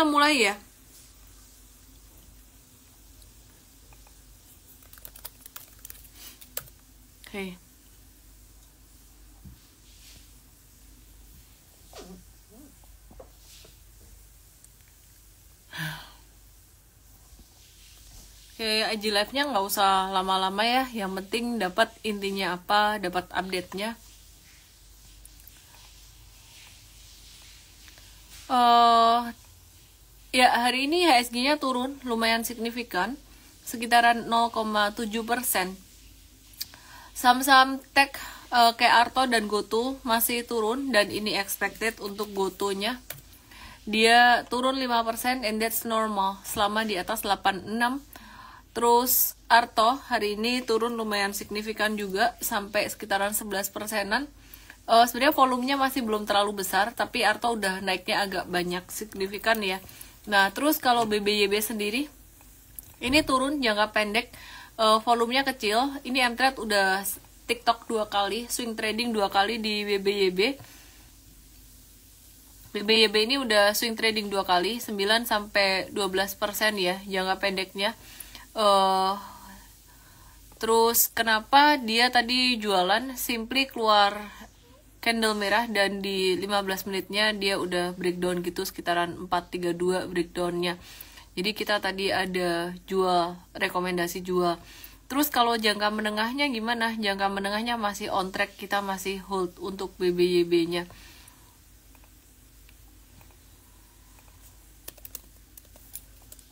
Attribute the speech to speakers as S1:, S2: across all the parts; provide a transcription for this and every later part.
S1: kita mulai ya. Oke. Oke, IG live-nya nggak usah lama-lama ya. Yang penting dapat intinya apa, dapat update-nya. Ya, hari ini HSG-nya turun lumayan signifikan, sekitaran 0,7%. Saham-saham tech kayak Arto dan GoTo masih turun, dan ini expected untuk GoTo-nya. Dia turun 5% and that's normal selama di atas 86. Terus Arto hari ini turun lumayan signifikan juga sampai sekitaran 11%-an. Sebenarnya volumenya masih belum terlalu besar, tapi Arto udah naiknya agak banyak signifikan ya. Nah, terus kalau BBYB sendiri ini turun jangka pendek, volumenya kecil. Ini M-Trade udah TikTok 2 kali, swing trading 2 kali di BBYB. BBYB ini udah swing trading 2 kali, 9-12% ya jangka pendeknya. Terus kenapa dia tadi jualan? Simply keluar candle merah dan di 15 menitnya dia udah breakdown gitu, sekitaran 432 breakdownnya. Jadi kita tadi ada jual, rekomendasi jual. Terus kalau jangka menengahnya gimana? Jangka menengahnya masih on track, kita masih hold untuk BBYB-nya.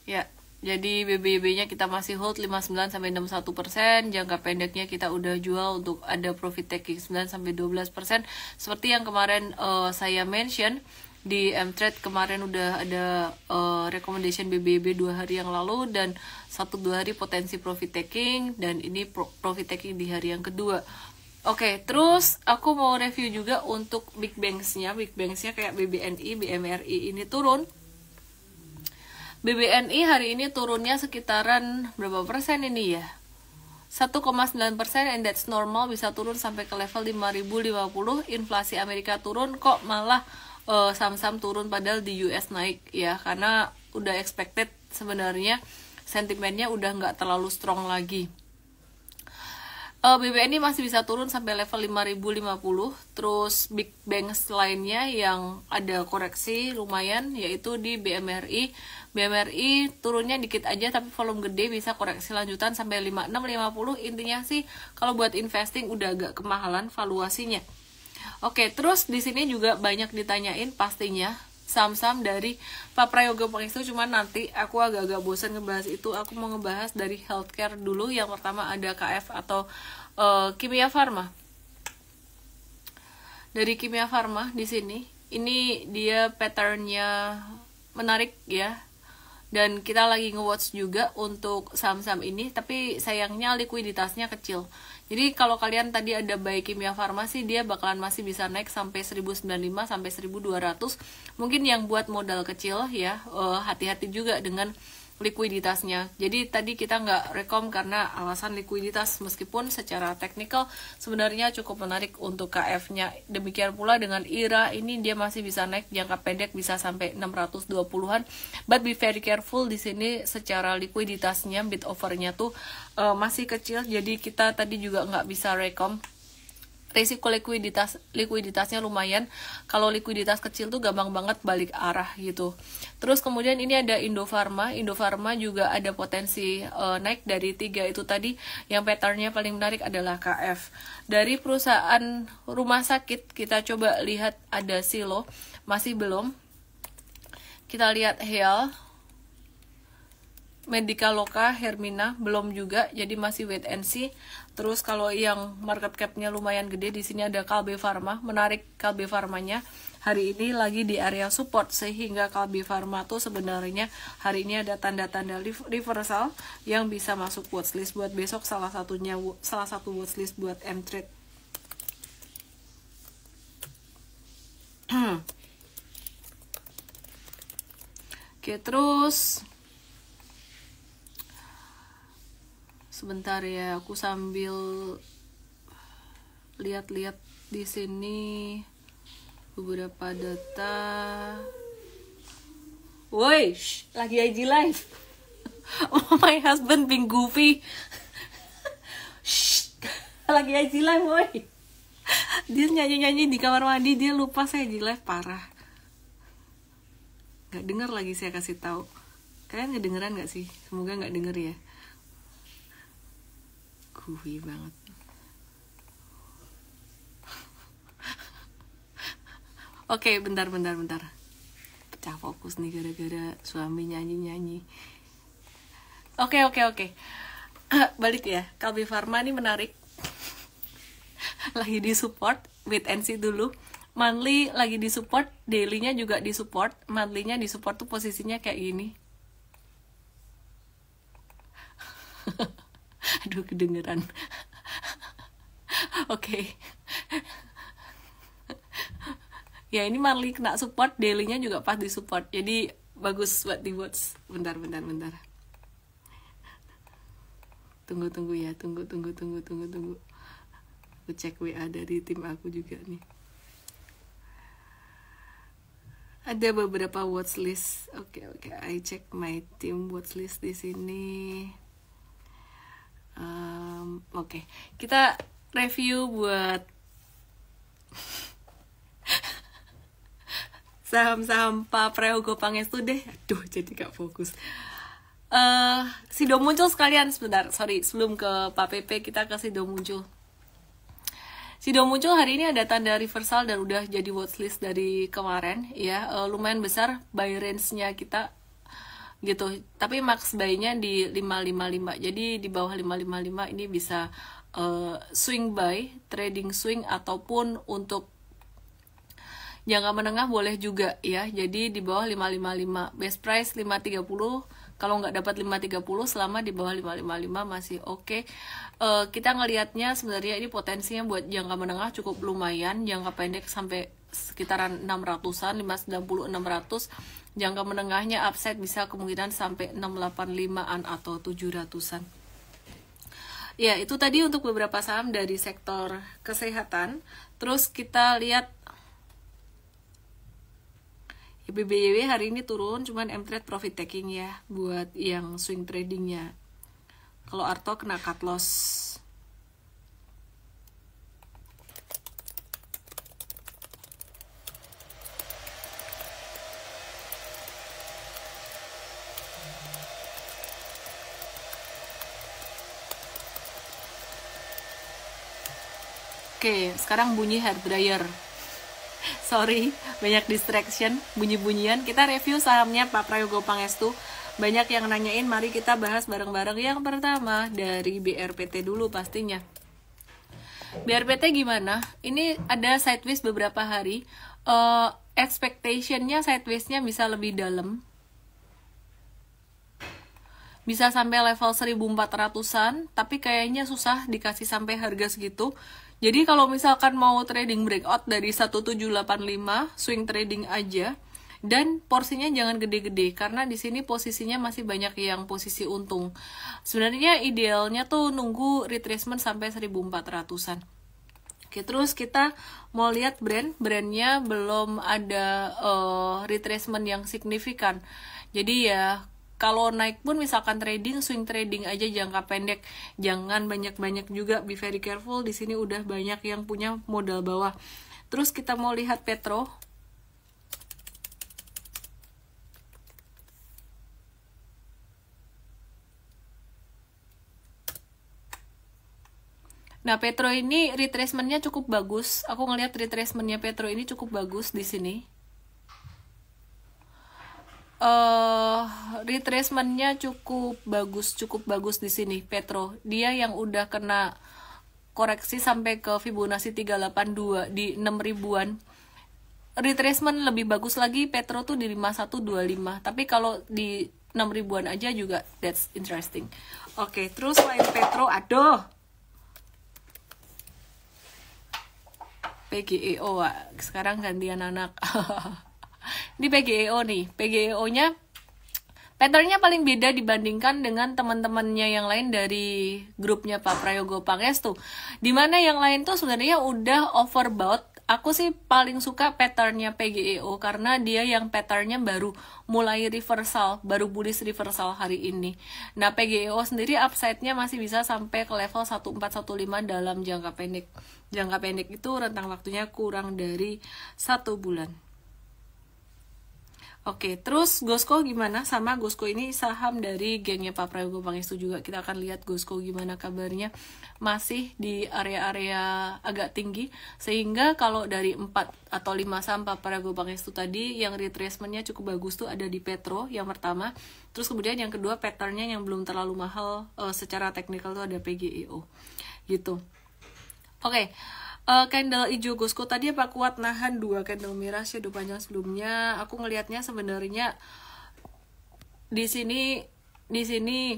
S1: Ya, jadi BBYB-nya kita masih hold 59-61%, jangka pendeknya kita udah jual untuk ada profit taking 9-12%. Seperti yang kemarin saya mention di M-Trade, kemarin udah ada recommendation BBYB 2 hari yang lalu dan 1-2 hari potensi profit taking, dan ini profit taking di hari yang kedua. Oke, terus aku mau review juga untuk big banks-nya. Big banks-nya kayak BBNI, BMRI ini turun. BBNI hari ini turunnya sekitaran berapa persen ini ya? 1,9%, and that's normal, bisa turun sampai ke level 5.050. Inflasi Amerika turun, kok malah saham-saham turun padahal di US naik ya, karena udah expected sebenarnya, sentimennya udah nggak terlalu strong lagi. BBNI masih bisa turun sampai level 5.050. Terus big banks lainnya yang ada koreksi lumayan yaitu di BMRI. BMRI turunnya dikit aja tapi volume gede, bisa koreksi lanjutan sampai 56-50. Intinya sih kalau buat investing udah agak kemahalan valuasinya. Oke, terus di sini juga banyak ditanyain pastinya saham-saham dari Pak Prayoga Pangestu, cuman nanti aku agak-agak bosan ngebahas itu. Aku mau ngebahas dari healthcare dulu. Yang pertama ada KF atau Kimia Farma. Dari Kimia Farma di sini, ini dia patternnya menarik ya. Dan kita lagi nge-watch juga untuk saham-saham ini, tapi sayangnya likuiditasnya kecil. Jadi kalau kalian tadi ada buy Kimia Farma sih, dia bakalan masih bisa naik sampai 1095 sampai 1200. Mungkin yang buat modal kecil ya, hati-hati juga dengan likuiditasnya. Jadi tadi kita nggak rekom karena alasan likuiditas, meskipun secara teknikal sebenarnya cukup menarik untuk KF-nya. Demikian pula dengan IRA, ini dia masih bisa naik jangka pendek bisa sampai 620-an. But be very careful di sini, secara likuiditasnya bid overnya tuh masih kecil, jadi kita tadi juga nggak bisa rekom. Risiko likuiditasnya lumayan. Kalau likuiditas kecil tuh gampang banget balik arah gitu. Terus kemudian ini ada Indofarma. Indofarma juga ada potensi naik dari 3 itu tadi. Yang patternnya paling menarik adalah KF. Dari perusahaan rumah sakit kita coba lihat, ada Silo, masih belum. Kita lihat Heal, Medicaloka, Hermina belum juga, jadi masih wait and see. Terus kalau yang market cap-nya lumayan gede, di sini ada Kalbe Farma. Menarik, Kalbe Farmanya hari ini lagi di area support, sehingga Kalbe Farma tuh sebenarnya hari ini ada tanda-tanda reversal yang bisa masuk watchlist buat besok, salah satu watchlist buat M-Trade. Oke, terus sebentar ya, aku sambil lihat-lihat di sini beberapa data. Woi, lagi IG live. My husband being goofy. Lagi IG live, woi. Dia nyanyi-nyanyi di kamar mandi, dia lupa saya IG live, parah. Gak denger lagi saya kasih tahu. Kalian ngedengeran gak sih? Semoga gak denger ya. Goofy banget. Oke, bentar. Pecah fokus nih gara-gara suami nyanyi-nyanyi. Oke. Balik ya. Kalbi Pharma ini menarik. Lagi di support, wait and see dulu. Monthly lagi di support, daily-nya juga di support. Monthly-nya di support tuh posisinya kayak gini. Aduh, kedengeran. Oke. Ya ini monthly kena support, daily-nya juga pas di support. Jadi bagus buat di watch. Bentar. Tunggu ya, tunggu. Aku cek WA dari tim aku juga nih. Ada beberapa watch list. Oke. I check my team watch list di sini. Oke. Kita review buat saham-saham Pak Prayogo Pangestu deh. Aduh, jadi gak fokus. Sido muncul sekalian sebentar. Sorry, sebelum ke Pak PP kita ke Sido muncul. Sido muncul hari ini ada tanda reversal dan udah jadi watchlist dari kemarin ya. Lumayan besar buy range-nya kita gitu. Tapi max buy-nya di 555. Jadi di bawah 555 ini bisa swing buy, trading swing ataupun untuk jangka menengah boleh juga ya. Jadi di bawah 555, best price 530. Kalau nggak dapat 530 selama di bawah 555 masih oke. Kita ngelihatnya sebenarnya ini potensinya buat jangka menengah cukup lumayan, jangka pendek sampai sekitaran 600-an, 590 600. Jangka menengahnya upside bisa kemungkinan sampai 685-an atau 700-an. Ya, itu tadi untuk beberapa saham dari sektor kesehatan. Terus kita lihat BBYW hari ini turun, cuman M-Trade profit taking ya buat yang swing tradingnya. Kalau Arto kena cut loss. Oke, sekarang bunyi hair dryer. Sorry, banyak distraction, bunyi-bunyian. Kita review sahamnya Pak Prayogo Pangestu. Banyak yang nanyain, mari kita bahas bareng-bareng. Yang pertama dari BRPT dulu pastinya. BRPT gimana? Ini ada sideways beberapa hari. Expectation-nya sideways-nya bisa lebih dalam. Bisa sampai level 1400-an, tapi kayaknya susah dikasih sampai harga segitu. Jadi kalau misalkan mau trading breakout dari 1785, swing trading aja, dan porsinya jangan gede-gede karena di sini posisinya masih banyak yang posisi untung. Sebenarnya idealnya tuh nunggu retracement sampai 1400-an. Oke, terus kita mau lihat brandnya belum ada retracement yang signifikan. Jadi ya kalau naik pun misalkan trading, swing trading aja jangka pendek. Jangan banyak-banyak juga, be very careful. Di sini udah banyak yang punya modal bawah. Terus kita mau lihat Petro. Nah, Petro ini retracement-nya cukup bagus. Aku ngelihat retracement-nya Petro ini cukup bagus di sini. Retracement-nya cukup bagus di sini Petro. Dia yang udah kena koreksi sampai ke Fibonacci 382 di 6.000-an. Retracement lebih bagus lagi Petro tuh di 5125. Tapi kalau di 6.000-an aja juga that's interesting. Oke, terus selain Petro, aduh. PGEO, sekarang gantian anak. Di PGEO nih, PGEO-nya pattern-nya paling beda dibandingkan dengan teman-temannya yang lain dari grupnya Pak Prayogo Pangestu. Dimana yang lain tuh sebenarnya udah overbought Aku sih paling suka patternnya PGEO karena dia yang patternnya baru mulai reversal, baru bullish reversal hari ini. Nah, PGEO sendiri upside-nya masih bisa sampai ke level 1415 dalam jangka pendek. Jangka pendek itu rentang waktunya kurang dari 1 bulan. Oke, terus Gosco gimana? Sama Gosco ini saham dari gengnya Pak Prabowo Pangestu juga. Kita akan lihat Gosco gimana kabarnya. Masih di area-area agak tinggi. Sehingga kalau dari 4 atau 5 saham Pak Prabowo Pangestu tadi, yang retracementnya cukup bagus tuh ada di Petro yang pertama. Terus kemudian yang kedua patternnya yang belum terlalu mahal secara teknikal tuh ada PGEO. Gitu. Oke. Candle hijau Gosco tadi apa kuat nahan 2 candle merah shadow panjang sebelumnya. Aku ngelihatnya sebenarnya di sini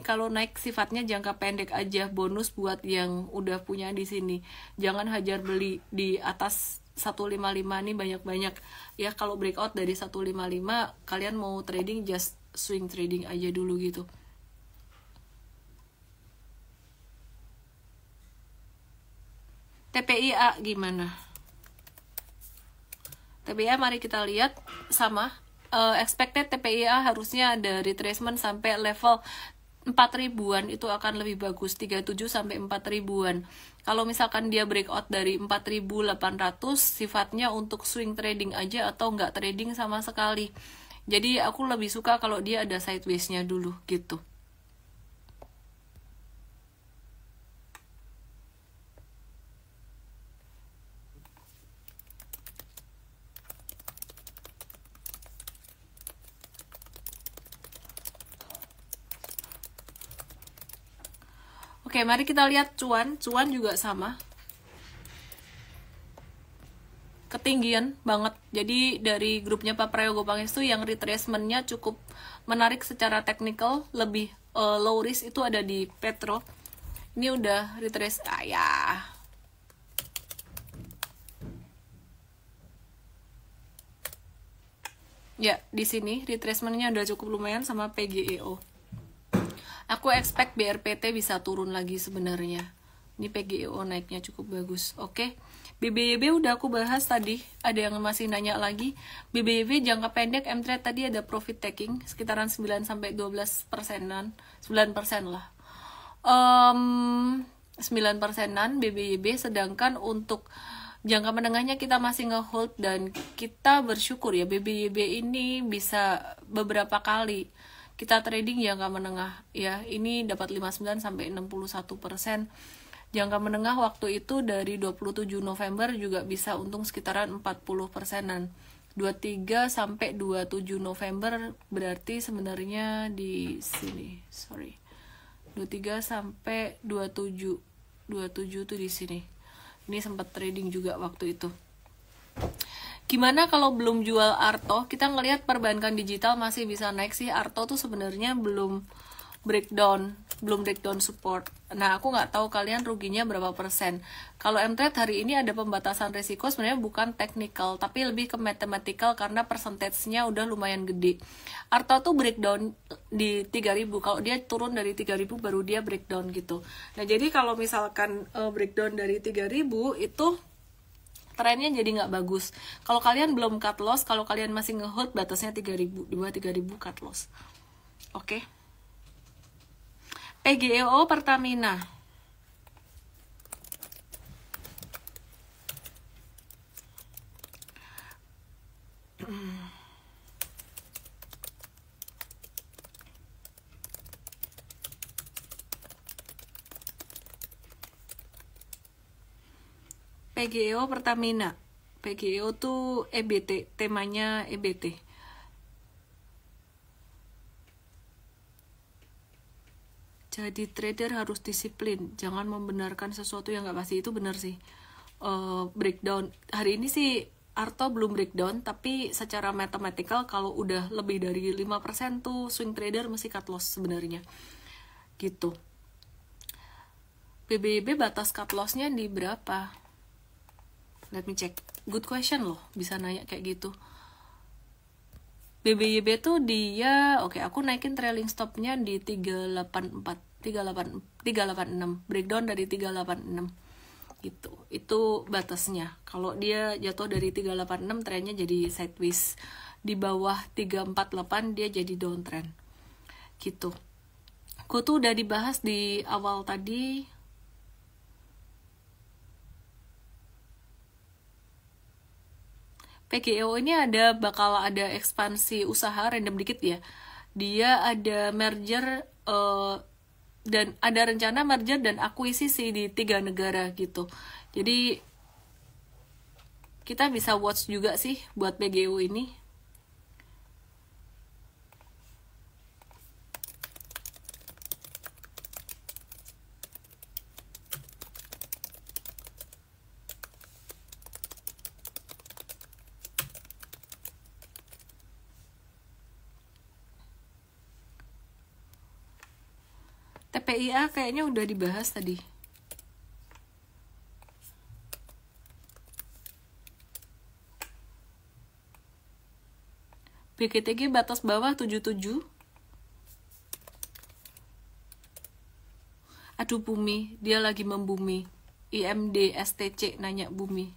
S1: kalau naik sifatnya jangka pendek aja, bonus buat yang udah punya di sini. Jangan hajar beli di atas 155 nih banyak-banyak. Ya kalau breakout dari 155 kalian mau trading just swing trading aja dulu gitu. TPIA gimana? TPIA mari kita lihat sama. Expected TPIA harusnya ada retracement sampai level 4.000-an itu akan lebih bagus, 37 sampai 4.000-an. Kalau misalkan dia breakout dari 4.800 sifatnya untuk swing trading aja atau nggak trading sama sekali. Jadi aku lebih suka kalau dia ada sideways-nya dulu gitu. Oke, mari kita lihat cuan. Cuan juga sama. Ketinggian banget. Jadi dari grupnya Pak Prabowo Pangestu yang retracementnya cukup menarik secara teknikal, lebih low risk itu ada di Petro. Ini udah retrace ya, di sini retracementnya udah cukup lumayan sama PGEO. Aku expect BRPT bisa turun lagi sebenarnya. Ini PGEO naiknya cukup bagus. Oke. BBYB udah aku bahas tadi. Ada yang masih nanya lagi. BBYB jangka pendek M-Trade tadi ada profit taking sekitaran 9 sampai 12 persenan. 9% lah. 9 persenan BBYB, sedangkan untuk jangka menengahnya kita masih nge-hold dan kita bersyukur ya BBYB ini bisa beberapa kali kita trading jangka menengah ya, ini dapat 59 sampai 61%. Jangka menengah waktu itu dari 27 November juga bisa untung sekitaran 40%-an. 23 sampai 27 November berarti sebenarnya di sini. 23 sampai 27 tuh di sini. Ini sempat trading juga waktu itu. Gimana kalau belum jual Arto? Kita ngelihat perbankan digital masih bisa naik sih. Arto tuh sebenarnya belum breakdown support. Nah, aku nggak tahu kalian ruginya berapa persen. Kalau M-Trade hari ini ada pembatasan risiko sebenarnya bukan technical, tapi lebih ke mathematical karena persentasenya udah lumayan gede. Arto tuh breakdown di 3000. Kalau dia turun dari 3000 baru dia breakdown gitu. Nah, jadi kalau misalkan breakdown dari 3000 itu trennya jadi nggak bagus. Kalau kalian belum cut loss, kalau kalian masih nge-hold batasnya 3000, di bawah 3000 cut loss. Oke. PGEO Pertamina. PGEO Pertamina. PGEO tuh EBT, temanya EBT. Jadi trader harus disiplin, jangan membenarkan sesuatu yang nggak pasti. Itu benar sih. Breakdown hari ini sih Arto belum breakdown, tapi secara mathematical kalau udah lebih dari 5% tuh swing trader mesti cut loss sebenarnya. Gitu. BBYB batas cut loss-nya di berapa? Let me check. Good question loh, bisa nanya kayak gitu. BBYB tuh dia, oke, aku naikin trailing stopnya di 386. Breakdown dari 386. gitu. Itu batasnya. Kalau dia jatuh dari 386 trennya jadi sideways, di bawah 348 dia jadi downtrend gitu. Gue tuh udah dibahas di awal tadi. PGEO ini bakal ada ekspansi usaha, random dikit ya. Dia ada merger dan ada rencana merger dan akuisisi di 3 negara gitu. Jadi kita bisa watch juga sih buat PGEO ini. TPIA kayaknya udah dibahas tadi. BGTG batas bawah 77. Aduh bumi, dia lagi membumi. IMD STC nanya bumi.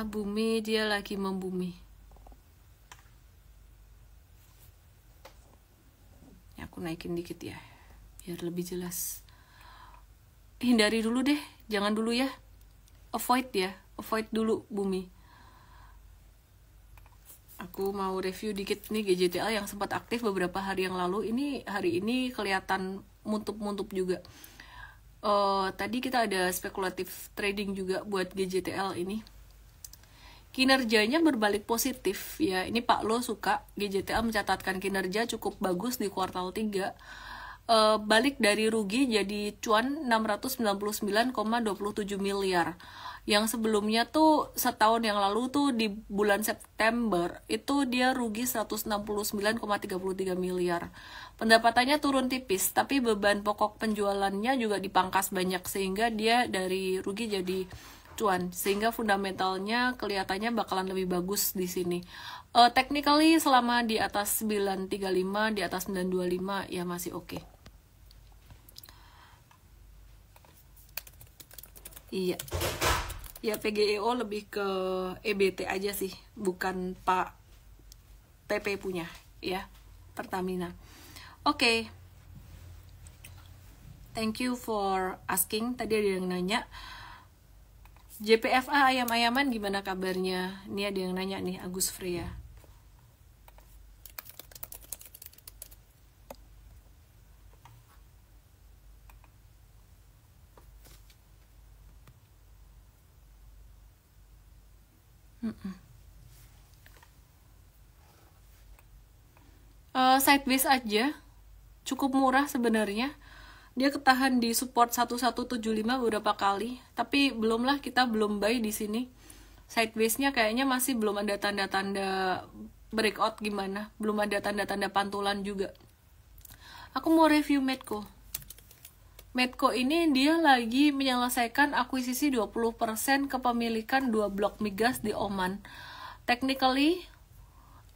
S1: Bumi dia lagi membumi. Aku naikin dikit ya biar lebih jelas. Hindari dulu deh, jangan dulu ya, avoid dulu bumi. Aku mau review dikit nih GJTL yang sempat aktif beberapa hari yang lalu. Ini hari ini kelihatan muntup juga. Tadi kita ada spekulatif trading juga buat GJTL ini. Kinerjanya berbalik positif ya. Ini Pak Lo suka, GJTL mencatatkan kinerja cukup bagus di kuartal 3. Balik dari rugi jadi cuan 699,27 miliar. Yang sebelumnya tuh setahun yang lalu tuh di bulan September itu dia rugi 169,33 miliar. Pendapatannya turun tipis, tapi beban pokok penjualannya juga dipangkas banyak sehingga dia dari rugi jadi cuan, sehingga fundamentalnya kelihatannya bakalan lebih bagus di sini. Technically selama di atas 935, di atas 925 ya masih oke. Iya. Ya PGEO lebih ke EBT aja sih, bukan Pak PP punya ya, Pertamina. Oke. Thank you for asking. Tadi ada yang nanya JPFA ayam-ayaman gimana kabarnya? Ini ada yang nanya nih, Agus Freya. Sideways aja, cukup murah sebenarnya. Dia ketahan di support 1175 beberapa kali, tapi belumlah, kita belum buy di sini. Sideways-nya kayaknya masih belum ada tanda-tanda breakout gimana, belum ada tanda-tanda pantulan juga. Aku mau review Medco. Medco ini dia lagi menyelesaikan akuisisi 20% kepemilikan 2 blok migas di Oman. Technically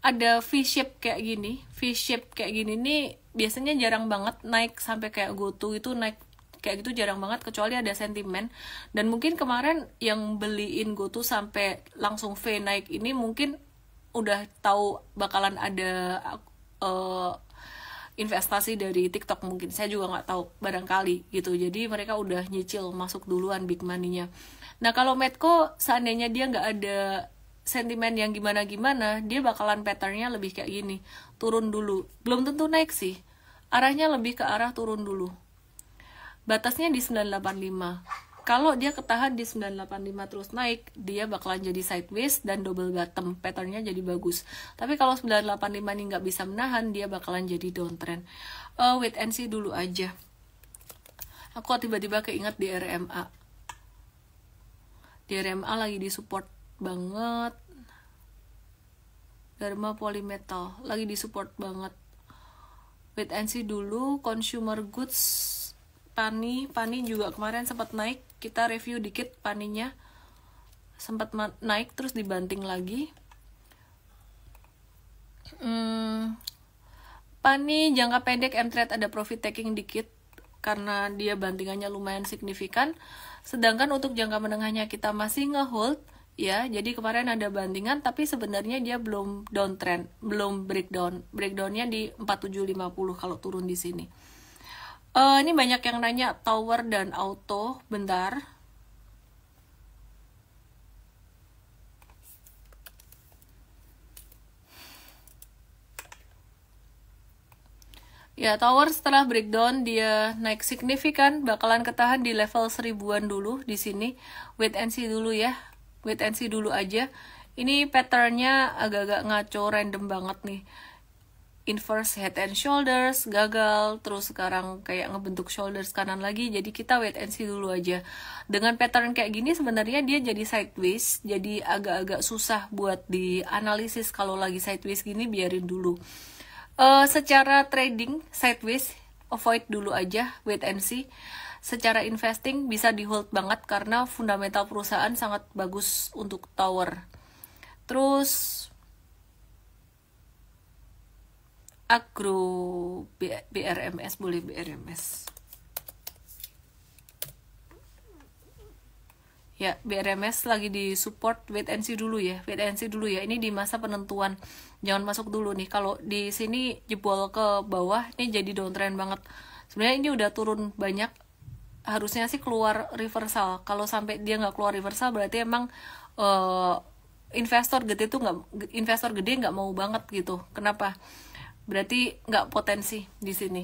S1: ada V-shape kayak gini. V-shape kayak gini nih biasanya jarang banget naik sampai kayak GoTo itu naik kayak gitu, jarang banget kecuali ada sentimen. Dan mungkin kemarin yang beliin GoTo sampai langsung V naik ini mungkin udah tahu bakalan ada investasi dari TikTok, mungkin saya juga nggak tahu, barangkali gitu. Jadi mereka udah nyicil masuk duluan big money-nya. Nah kalau Medco seandainya dia nggak ada sentimen yang gimana-gimana, dia bakalan patternnya lebih kayak gini, turun dulu, belum tentu naik sih, arahnya lebih ke arah turun dulu. Batasnya di 985. Kalau dia ketahan di 985 terus naik, dia bakalan jadi sideways dan double bottom, patternnya jadi bagus. Tapi kalau 985 ini nggak bisa menahan, dia bakalan jadi downtrend. Wait and see dulu aja. Aku tiba-tiba keinget di RMA. Di RMA lagi di support banget. Dharma Polymetal lagi di support banget. Wait and see dulu. Consumer goods, Pani juga kemarin sempat naik, kita review dikit Paninya, sempat naik terus dibanting lagi. Pani jangka pendek M-trade ada profit taking dikit. karena dia bantingannya lumayan signifikan. Sedangkan untuk jangka menengahnya kita masih ngehold ya. Jadi kemarin ada bantingan tapi sebenarnya dia belum downtrend, belum breakdown. Breakdownnya di 4750 kalau turun di sini. Ini banyak yang nanya tower dan auto, bentar. Ya, tower setelah breakdown dia naik signifikan, bakalan ketahan di level 1000-an dulu di sini. Wait and see dulu ya. Wait and see dulu aja. Ini patternnya agak-agak ngaco, random banget nih. Inverse head and shoulders, gagal, terus sekarang kayak ngebentuk shoulders kanan lagi. Jadi kita wait and see dulu aja. Dengan pattern kayak gini sebenarnya dia jadi sideways, jadi agak-agak susah buat dianalisis. Kalau lagi sideways gini biarin dulu. Secara trading sideways avoid dulu aja, wait and see. Secara investing bisa di hold banget karena fundamental perusahaan sangat bagus untuk tower. Terus agro BRMS, boleh BRMS. Ya, BRMS lagi di support, wait and see dulu ya. Wait and see dulu ya. Ini di masa penentuan. Jangan masuk dulu nih. Kalau di sini jebol ke bawah, ini jadi downtrend banget. Sebenarnya ini udah turun banyak. Harusnya sih keluar reversal. Kalau sampai dia nggak keluar reversal, berarti emang investor gede nggak mau banget gitu. Kenapa? Berarti nggak potensi di sini.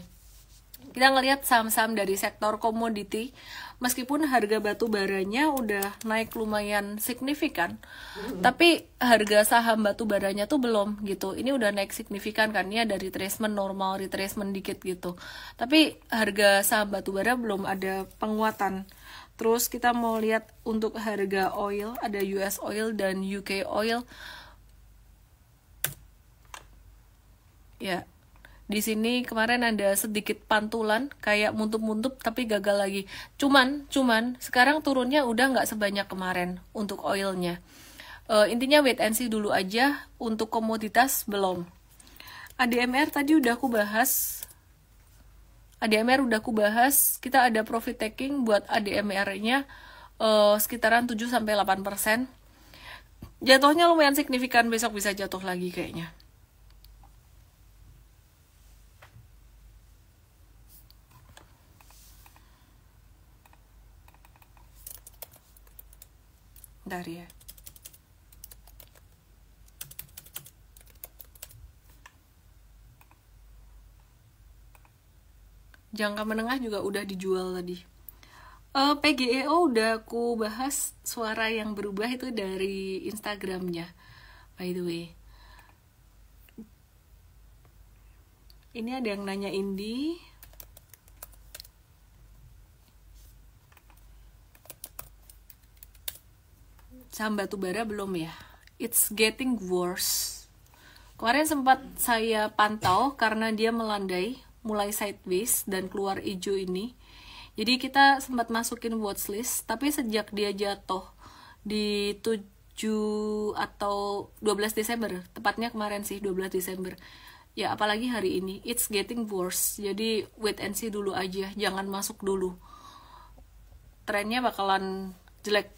S1: Kita ngelihat saham-saham dari sektor komoditi, meskipun harga batu baranya udah naik lumayan signifikan, tapi harga saham batu baranya tuh belum gitu. Ini udah naik signifikan kan, ini ada retracement normal, retracement dikit gitu. Tapi harga saham batu bara belum ada penguatan. Terus kita mau lihat untuk harga oil, ada US oil dan UK oil. Ya. Di sini kemarin ada sedikit pantulan kayak muntup-muntup tapi gagal lagi. Cuman sekarang turunnya udah nggak sebanyak kemarin untuk oilnya. Intinya wait and see dulu aja. Untuk komoditas belum. ADMR tadi udah aku bahas. Kita ada profit taking buat ADMR-nya sekitaran 7-8%. Jatuhnya lumayan signifikan, besok bisa jatuh lagi kayaknya. Bentar ya. Jangka menengah juga udah dijual tadi. PGEO udah aku bahas, suara yang berubah itu dari Instagramnya, by the way. Ini ada yang nanya Indi. Saham batubara belum ya? It's getting worse. Kemarin sempat saya pantau karena dia melandai, mulai sideways dan keluar hijau ini. Jadi kita sempat masukin watchlist, tapi sejak dia jatuh di 7 atau 12 Desember, tepatnya kemarin sih 12 Desember. Ya apalagi hari ini, it's getting worse. Jadi wait and see dulu aja, jangan masuk dulu. Trennya bakalan jelek.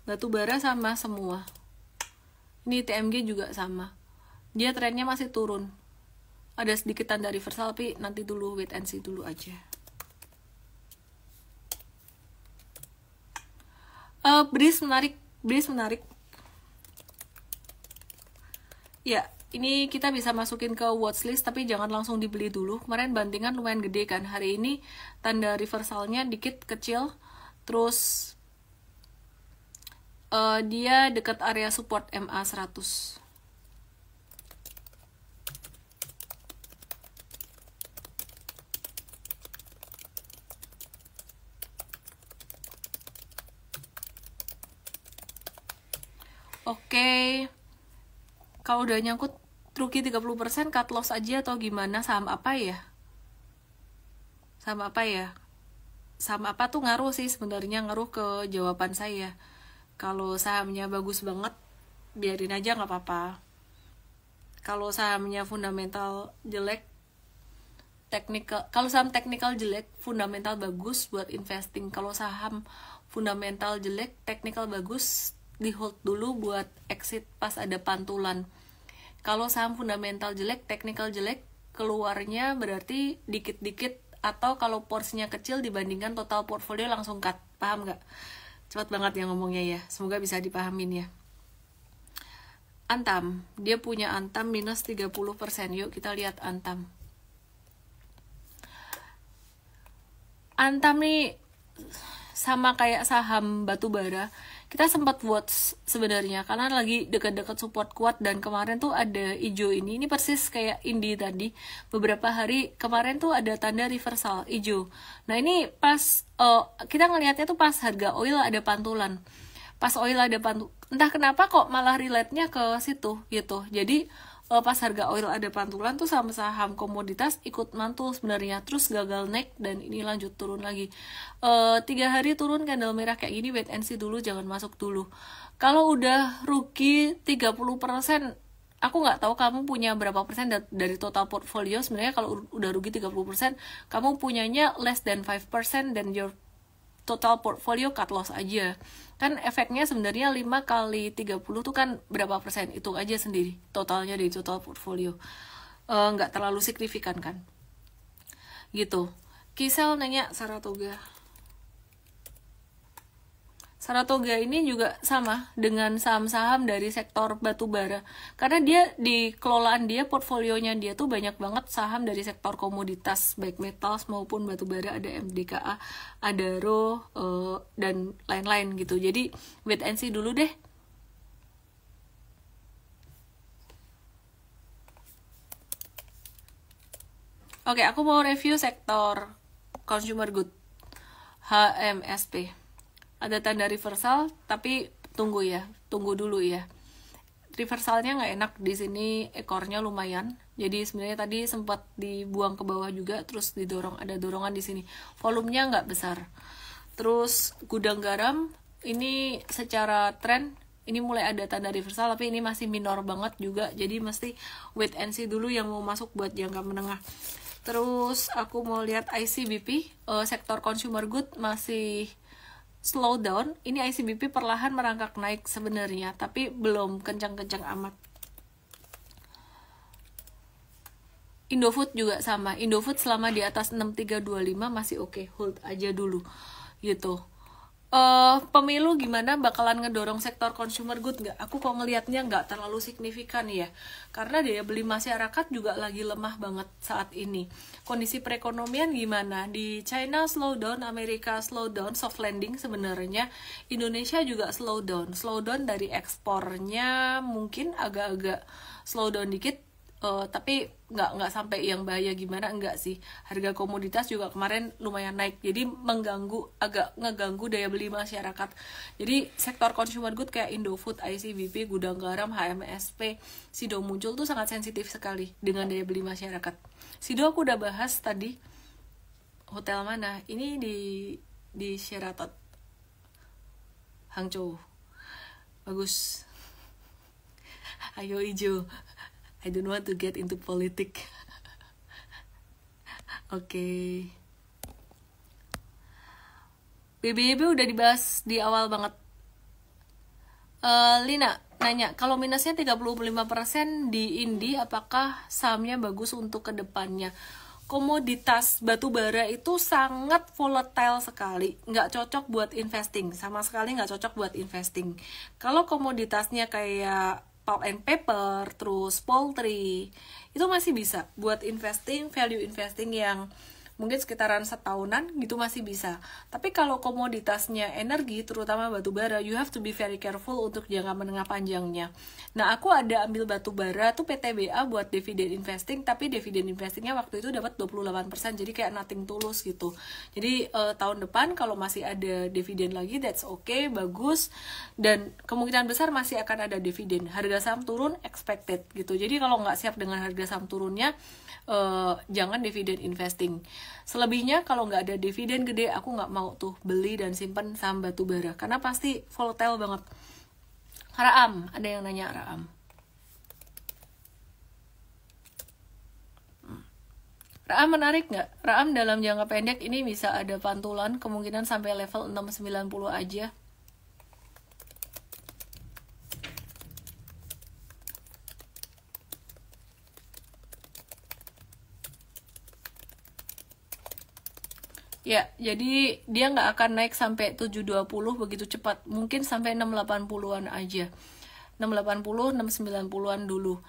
S1: Batubara sama semua. Ini TMG juga sama. Dia trennya masih turun. Ada sedikit tanda reversal tapi nanti dulu wait and see dulu aja. Breeze menarik. Ya, ini kita bisa masukin ke watchlist tapi jangan langsung dibeli dulu. Kemarin bantingan lumayan gede kan. Hari ini tanda reversalnya dikit kecil. Terus dia dekat area support MA 100. Oke. Kalau udah nyangkut rugi 30%, cut loss aja atau gimana? Saham apa ya? Saham apa tuh ngaruh sih sebenarnya, ngaruh ke jawaban saya. Kalau sahamnya bagus banget, biarin aja nggak apa-apa. Kalau sahamnya fundamental jelek, kalau saham teknikal jelek, fundamental bagus buat investing. Kalau saham fundamental jelek, teknikal bagus, di hold dulu buat exit pas ada pantulan. Kalau saham fundamental jelek, teknikal jelek, keluarnya berarti dikit-dikit, atau kalau porsinya kecil dibandingkan total portfolio langsung cut. Paham nggak? Cepat banget ya ngomongnya ya, semoga bisa dipahamin ya. Antam, dia punya Antam minus 30%. Yuk kita lihat Antam. Antam nih sama kayak saham batubara, kita sempat watch sebenarnya karena lagi dekat-dekat support kuat, dan kemarin tuh ada hijau ini persis kayak Indi tadi. Beberapa hari kemarin tuh ada tanda reversal hijau. Nah ini pas kita ngelihatnya tuh pas harga oil ada pantulan. Pas oil ada pantulan, entah kenapa kok malah relate-nya ke situ gitu. Jadi pas harga oil ada pantulan tuh saham komoditas ikut mantul sebenarnya, terus gagal naik dan ini lanjut turun lagi. 3 hari turun candle merah kayak gini, wait and see dulu, jangan masuk dulu. Kalau udah rugi 30%, aku nggak tahu kamu punya berapa persen dari total portfolio. Sebenarnya kalau udah rugi 30%, kamu punyanya less than 5%, dan your total portfolio cut loss aja. Kan efeknya sebenarnya 5 kali 30 tuh kan berapa persen, hitung aja sendiri totalnya dari total portfolio. Nggak terlalu signifikan kan gitu. Kisel nanya Saratoga ini juga sama dengan saham-saham dari sektor batubara, karena dia di kelolaan dia, portfolionya dia tuh banyak banget saham dari sektor komoditas, baik metals maupun batubara. Ada MDKA, ada RO, dan lain-lain gitu. Jadi wait and see dulu deh. Oke, aku mau review sektor consumer good, HMSP. Ada tanda reversal, tapi tunggu dulu ya. Reversalnya nggak enak di sini, ekornya lumayan. Jadi sebenarnya tadi sempat dibuang ke bawah juga, terus didorong, ada dorongan di sini. Volumenya nggak besar. Terus gudang garam ini secara tren ini mulai ada tanda reversal, tapi ini masih minor banget juga. Jadi mesti wait and see dulu yang mau masuk buat jangka menengah. Terus aku mau lihat ICBP, sektor consumer good masih slow down. Ini ICBP perlahan merangkak naik sebenarnya, tapi belum kencang-kencang amat. Indofood juga sama. Indofood selama di atas 6325 masih oke, hold aja dulu gitu. Pemilu gimana, bakalan ngedorong sektor consumer good nggak? Aku kok ngelihatnya nggak terlalu signifikan ya, karena daya beli masyarakat juga lagi lemah banget saat ini. Kondisi perekonomian gimana? Di China slow down, Amerika slow down, soft landing sebenarnya. Indonesia juga slow down dari ekspornya mungkin agak-agak slow down dikit. Tapi nggak sampai yang bahaya gimana, enggak sih. Harga komoditas juga kemarin lumayan naik, jadi agak ngeganggu daya beli masyarakat. Jadi sektor consumer good kayak Indofood, ICBP, gudang garam, HMSP, Sido muncul tuh sangat sensitif sekali dengan daya beli masyarakat. Sido aku udah bahas tadi. Hotel mana? Ini di Sheraton Hangzhou, bagus. Ayo hijau. I don't want to get into politik. Oke. BBYB udah dibahas di awal banget. Lina nanya, kalau minusnya 35% di Indi, apakah sahamnya bagus untuk kedepannya? Komoditas batubara itu sangat volatile sekali, nggak cocok buat investing, sama sekali nggak cocok buat investing. Kalau komoditasnya kayak pulp and paper, terus poultry, itu masih bisa buat investing, value investing yang mungkin sekitaran setahunan gitu masih bisa. Tapi kalau komoditasnya energi, terutama batu bara, you have to be very careful untuk jangka menengah panjangnya. Nah, aku ada ambil batu bara tuh PTBA buat dividen investing, tapi dividen investingnya waktu itu dapat 28%, jadi kayak nothing tulus gitu. Jadi tahun depan kalau masih ada dividen lagi, that's okay, bagus, dan kemungkinan besar masih akan ada dividen. Harga saham turun expected gitu. Jadi kalau nggak siap dengan harga saham turunnya, jangan dividen investing. Selebihnya kalau nggak ada dividen gede, aku nggak mau tuh beli dan simpan saham batu bara karena pasti volatile banget. Raam, ada yang nanya Raam. Raam menarik nggak? Raam dalam jangka pendek ini bisa ada pantulan, kemungkinan sampai level 690 aja. Ya, jadi dia nggak akan naik sampai 720 begitu cepat. Mungkin sampai 680-an aja. 680, 690-an dulu.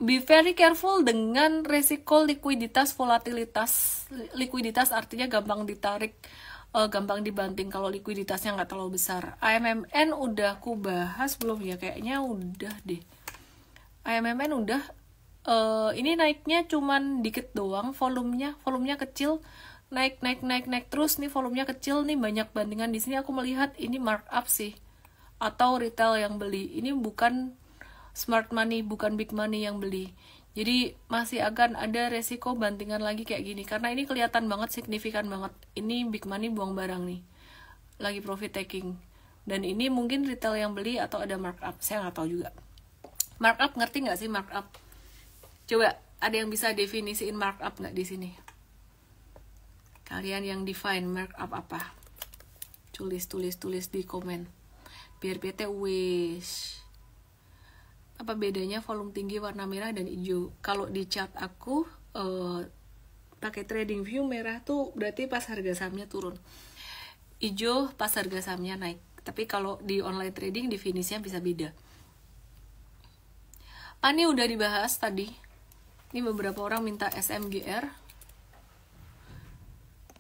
S1: Be very careful dengan resiko likuiditas, volatilitas. Likuiditas artinya gampang ditarik, gampang dibanting kalau likuiditasnya nggak terlalu besar. AMMN udah ku bahas belum ya? Kayaknya udah deh. AMMN udah. Ini naiknya cuman dikit doang, volumenya kecil, naik terus nih, volumenya kecil nih, banyak bandingan di sini. Aku melihat ini markup sih, atau retail yang beli. Ini bukan smart money, bukan big money yang beli. Jadi masih akan ada resiko bantingan lagi kayak gini, karena ini kelihatan banget, signifikan banget. Ini big money buang barang nih, lagi profit taking. Dan ini mungkin retail yang beli atau ada markup, saya nggak tahu juga. Markup, ngerti nggak sih markup? Coba ada yang bisa definisiin markup nggak di sini? Kalian yang define markup apa? Tulis di komen. Biar PT wish. Apa bedanya volume tinggi warna merah dan hijau? Kalau di chart aku pakai trading view, merah tuh berarti pas harga sahamnya turun. Hijau pas harga sahamnya naik. Tapi kalau di online trading definisinya bisa beda. Ini udah dibahas tadi. Ini beberapa orang minta SMGR.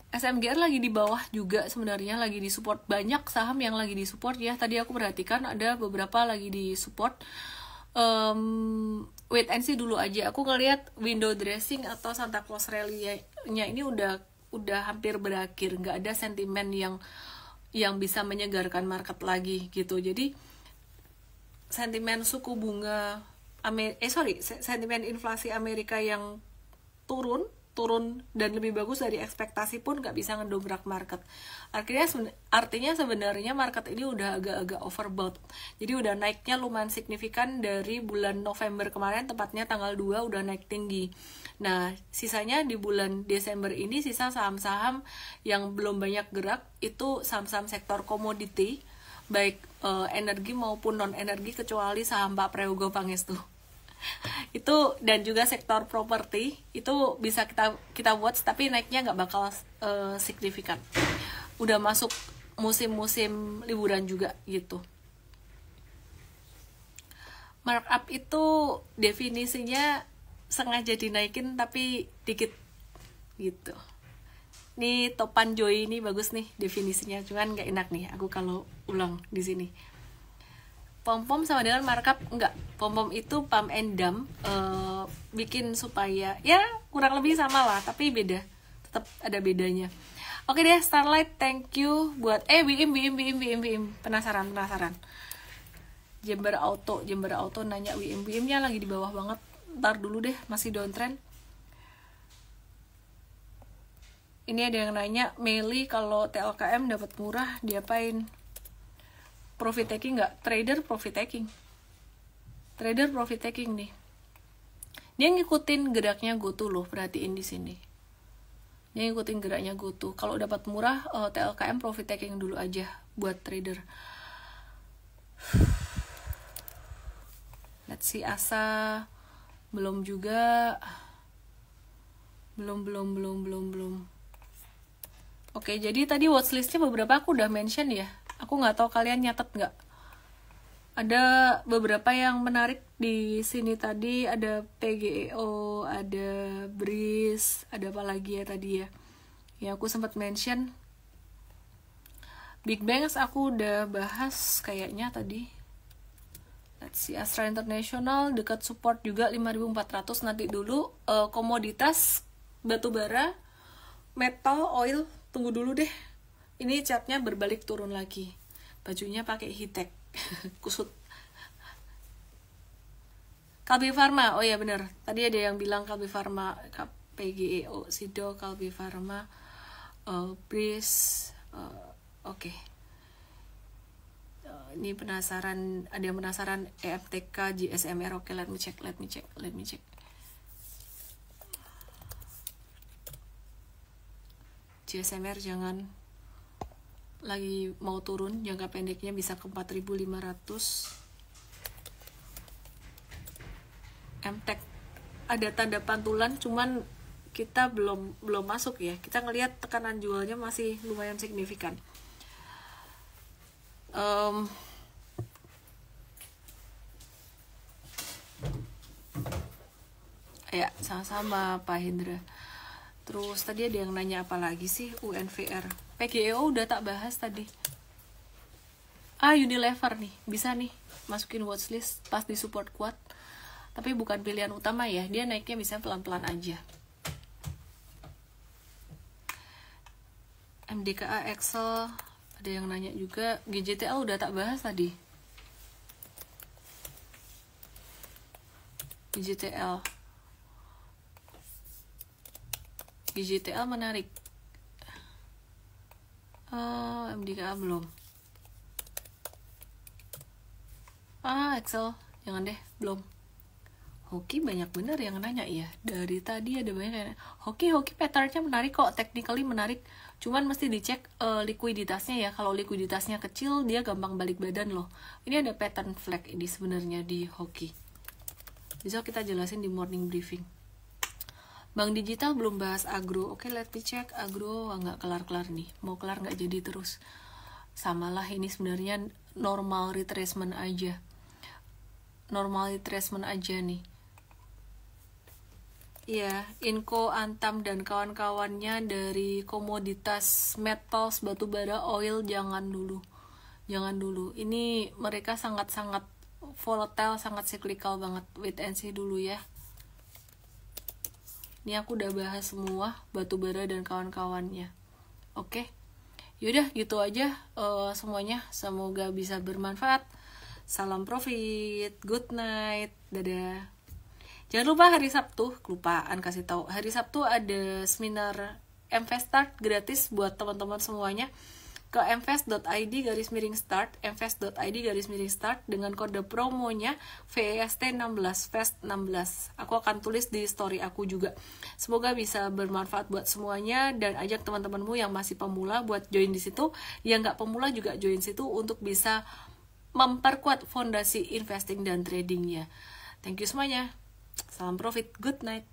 S1: SMGR lagi di bawah juga sebenarnya, lagi di support. Banyak saham yang lagi di support ya. Tadi aku perhatikan ada beberapa lagi di support. Wait and see dulu aja. Aku ngeliat window dressing atau Santa Claus rally-nya ini udah hampir berakhir. Nggak ada sentimen yang bisa menyegarkan market lagi gitu. Jadi sentimen suku bunga sentimen inflasi Amerika yang turun dan lebih bagus dari ekspektasi pun nggak bisa ngedobrak market. Artinya sebenarnya market ini udah agak-agak overbought. Jadi udah naiknya lumayan signifikan dari bulan November kemarin, tepatnya tanggal 2 udah naik tinggi. Nah, sisanya di bulan Desember ini sisa saham-saham yang belum banyak gerak, itu saham-saham sektor komoditi, baik energi maupun non energi, kecuali saham Pak Prayogo Pangestu. Itu, dan juga sektor properti itu bisa kita watch, tapi naiknya nggak bakal signifikan. Udah masuk musim-musim liburan juga gitu. Markup itu definisinya sengaja dinaikin tapi dikit gitu. Nih Topan Joy ini bagus nih definisinya, cuman nggak enak nih aku kalau ulang di sini. Pom-pom sama dengan markup? Enggak. Pom-pom itu pump and dump, bikin supaya ya kurang lebih sama lah, tapi beda. Tetap ada bedanya. Oke deh, Starlight, thank you buat BIM. Penasaran. Jember Auto nanya BIM-nya lagi di bawah banget. Ntar dulu deh, masih downtrend. Ini ada yang nanya, Meli kalau TLKM dapat murah diapain? Profit taking nggak? Trader profit taking nih. Dia ngikutin geraknya GoTo loh, perhatiin di sini. Dia ngikutin geraknya GoTo. Kalau dapat murah, TLKM profit taking dulu aja buat trader. Let's see, Asa belum juga. Belum. Oke, jadi tadi watchlistnya beberapa aku udah mention ya. Aku nggak tahu kalian nyatet nggak. Ada beberapa yang menarik di sini tadi. Ada PGEO, ada Breeze, ada apa lagi ya tadi ya. Ya aku sempat mention. Big Banks aku udah bahas kayaknya tadi. Let's see, Astra International dekat support juga 5.400 nanti dulu. Komoditas batubara, metal, oil tunggu dulu deh. Ini chartnya berbalik turun lagi. Bajunya pakai hitek. Kusut. Kalbi Pharma. Oh ya benar. Tadi ada yang bilang Kalbi Pharma, PGEO, Sido, Kalbi Pharma, Breeze. Oke. Ini penasaran, ada yang penasaran EFTK, GSMR. Oke, let me check. JSMR jangan lagi mau turun, jangka pendeknya bisa ke 4.500. MTech ada tanda pantulan, cuman kita belum masuk ya. Kita ngelihat tekanan jualnya masih lumayan signifikan. Ya, sama-sama Pak Hendra. Terus tadi ada yang nanya apa lagi sih? UNVR, PGEO udah tak bahas tadi. Unilever nih, bisa nih masukin watchlist pas di support kuat. Tapi bukan pilihan utama ya, dia naiknya bisa pelan-pelan aja. MDKA, Excel, ada yang nanya juga. GJTL udah tak bahas tadi. GJTL menarik. MDKA belum. Excel, jangan deh, belum. Hoki banyak bener yang nanya ya. Dari tadi ada banyak yang nanya. Hoki patternnya menarik kok, technically menarik. Cuman mesti dicek likuiditasnya ya. Kalau likuiditasnya kecil, dia gampang balik badan loh. Ini ada pattern flag ini sebenarnya di Hoki. Bisa kita jelasin di morning briefing. Bank digital belum bahas agro. Oke, let me check. Agro nggak kelar-kelar nih. Mau kelar nggak jadi terus. Samalah ini sebenarnya normal retracement aja. Normal retracement aja nih. Iya, Inco, Antam, dan kawan-kawannya dari komoditas metals, batubara, oil, jangan dulu. Ini mereka sangat-sangat volatile, sangat cyclical banget. Wait and see dulu ya. Ini aku udah bahas semua, batubara dan kawan-kawannya. Oke, yaudah gitu aja semuanya. Semoga bisa bermanfaat. Salam profit, good night, dadah. Jangan lupa hari Sabtu, kelupaan kasih tahu. Hari Sabtu ada seminar MVestart gratis buat teman-teman semuanya. Ke mvest.id/start, mvest.id/start dengan kode promonya VEST16, VEST16. Aku akan tulis di story aku juga. Semoga bisa bermanfaat buat semuanya dan ajak teman-temanmu yang masih pemula buat join di situ. Yang nggak pemula juga join situ untuk bisa memperkuat fondasi investing dan tradingnya. Thank you semuanya. Salam profit, good night.